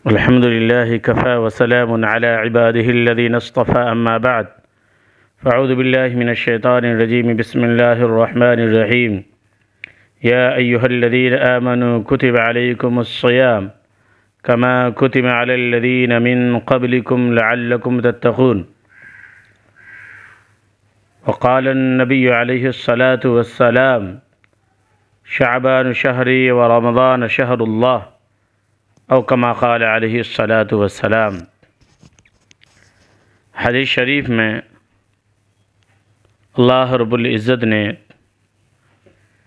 الحمد لله كفى وسلام على عباده الذين اصطفى أما بعد فأعوذ بالله من الشيطان الرجيم بسم الله الرحمن الرحيم يا أيها الذين آمنوا كتب عليكم الصيام كما كتب على الذين من قبلكم لعلكم تتقون وقال النبي عليه الصلاة والسلام شعبان شهري ورمضان شهر الله او کما قال علیہ الصلاۃ والسلام۔ حدیث شریف میں اللہ رب العزت نے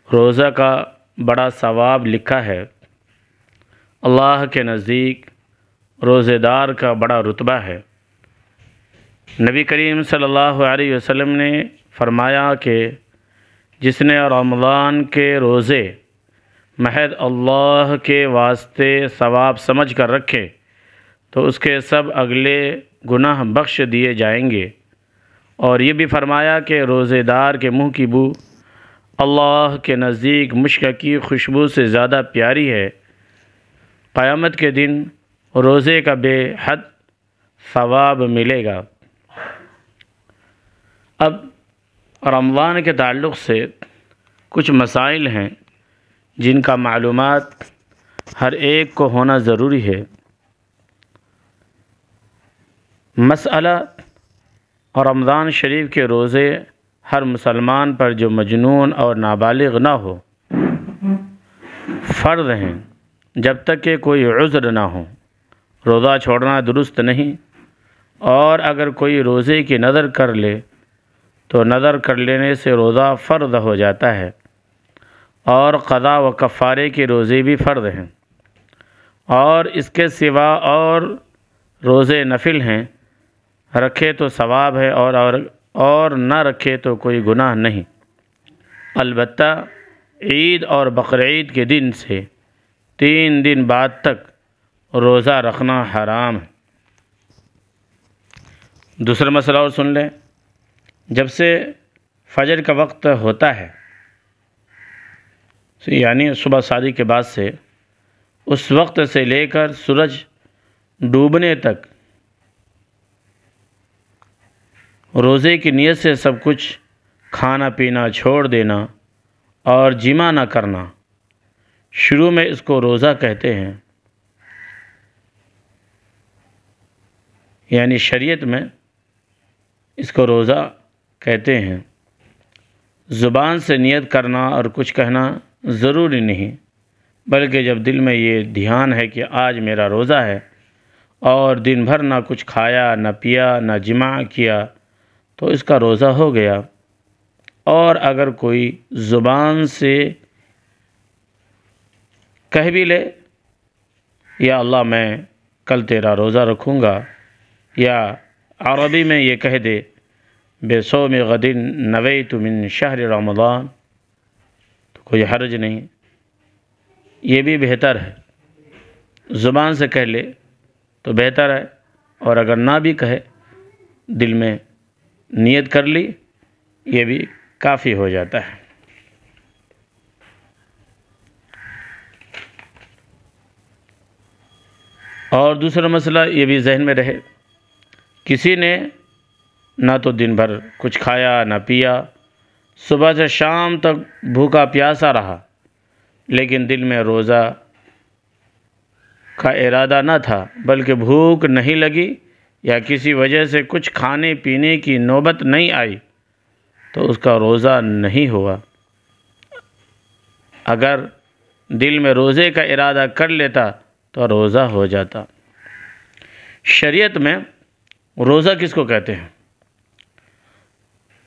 روزہ کا بڑا ثواب لکھا ہے۔ اللہ کے نزدیک روزے دار کا بڑا رتبہ ہے۔ نبی کریم صلی اللہ علیہ وسلم نے فرمایا کہ جس نے رمضان کے روزے محض اللہ کے واسطے ثواب سمجھ کر رکھے تو اس کے سب اگلے گناہ بخش دیے جائیں گے، اور یہ بھی فرمایا کہ روزے دار کے منہ کی بو اللہ کے نزدیک مشک کی خوشبو سے زیادہ پیاری ہے۔ قیامت کے دن روزے کا بے حد ثواب ملے گا۔ اب رمضان کے تعلق سے کچھ مسائل ہیں جن کا معلومات ہر ایک کو ہونا ضروری ہے۔ مسئلہ رمضان شریف کے روزے ہر مسلمان پر جو مجنون اور نابالغ نہ ہو فرض ہیں جب تک کہ کوئی عذر نہ ہو۔ روزہ چھوڑنا درست نہیں، اور اگر کوئی روزے کی نذر کر لے تو نذر کر لینے سے روزہ فرض ہو جاتا ہے، اور قضا و کفارے کے روزے بھی فرض ہیں، اور اس کے سوا اور روزے نفل ہیں، رکھے تو ثواب ہے اور نہ رکھے تو کوئی گناہ نہیں۔ البتہ عید اور بقرعید کے دن سے 3 دن بعد تک روزہ رکھنا حرام ہے۔ دوسرا مسئلہ اور سن لیں، جب سے فجر کا وقت ہوتا ہے یعنی صبح صادق کے بعد سے، اس وقت سے لے کر سورج ڈوبنے تک روزے کی نیت سے سب کچھ کھانا پینا چھوڑ دینا اور جمع نہ کرنا، شروع میں اس کو روزہ کہتے ہیں۔ یعنی شریعت میں اس کو روزہ کہتے ہیں۔ زبان سے نیت کرنا اور کچھ کہنا ضروری نہیں، بلکہ جب دل میں یہ دھیان ہے کہ آج میرا روزہ ہے اور دن بھر نہ کچھ کھایا نہ پیا نہ جمع کیا تو اس کا روزہ ہو گیا۔ اور اگر کوئی زبان سے کہہ بھی لے یا اللہ میں کل تیرا روزہ رکھوں گا، یا عربی میں یہ کہہ دے بصوم غد نویت من شہر رمضان، تو کوئی حرج نہیں، یہ بھی بہتر ہے۔ زبان سے کہہ لے تو بہتر ہے، اور اگر نہ بھی کہے دل میں نیت کر لی یہ بھی کافی ہو جاتا ہے۔ اور دوسرا مسئلہ یہ بھی ذہن میں رہے، کسی نے نہ تو دن بھر کچھ کھایا نہ پیا، صبح سے شام تک بھوکا پیاسا رہا، لیکن دل میں روزہ کا ارادہ نہ تھا، بلکہ بھوک نہیں لگی یا کسی وجہ سے کچھ کھانے پینے کی نوبت نہیں آئی تو اس کا روزہ نہیں ہوا۔ اگر دل میں روزے کا ارادہ کر لیتا تو روزہ ہو جاتا۔ شریعت میں روزہ کس کو کہتے ہیں؟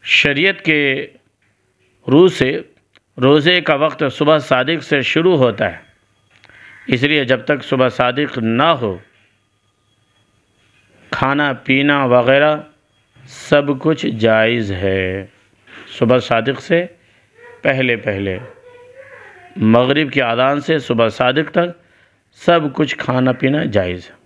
شریعت کے روح سے روزے کا وقت صبح صادق سے شروع ہوتا ہے، اس لیے جب تک صبح صادق نہ ہو کھانا پینا وغیرہ سب کچھ جائز ہے۔ صبح صادق سے پہلے مغرب کی اذان سے صبح صادق تک سب کچھ کھانا پینا جائز ہے۔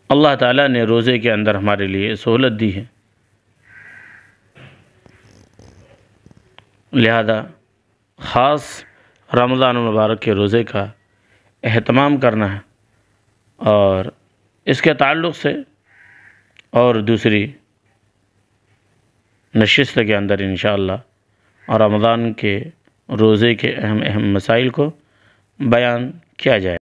اللہ تعالیٰ نے روزے کے اندر ہمارے لیے سہولت دی ہے، لہذا خاص رمضان المبارک کے روزے کا اہتمام کرنا ہے، اور اس کے تعلق سے اور دوسری نشست کے اندر انشاءاللہ اور رمضان کے روزے کے اہم مسائل کو بیان کیا جائے۔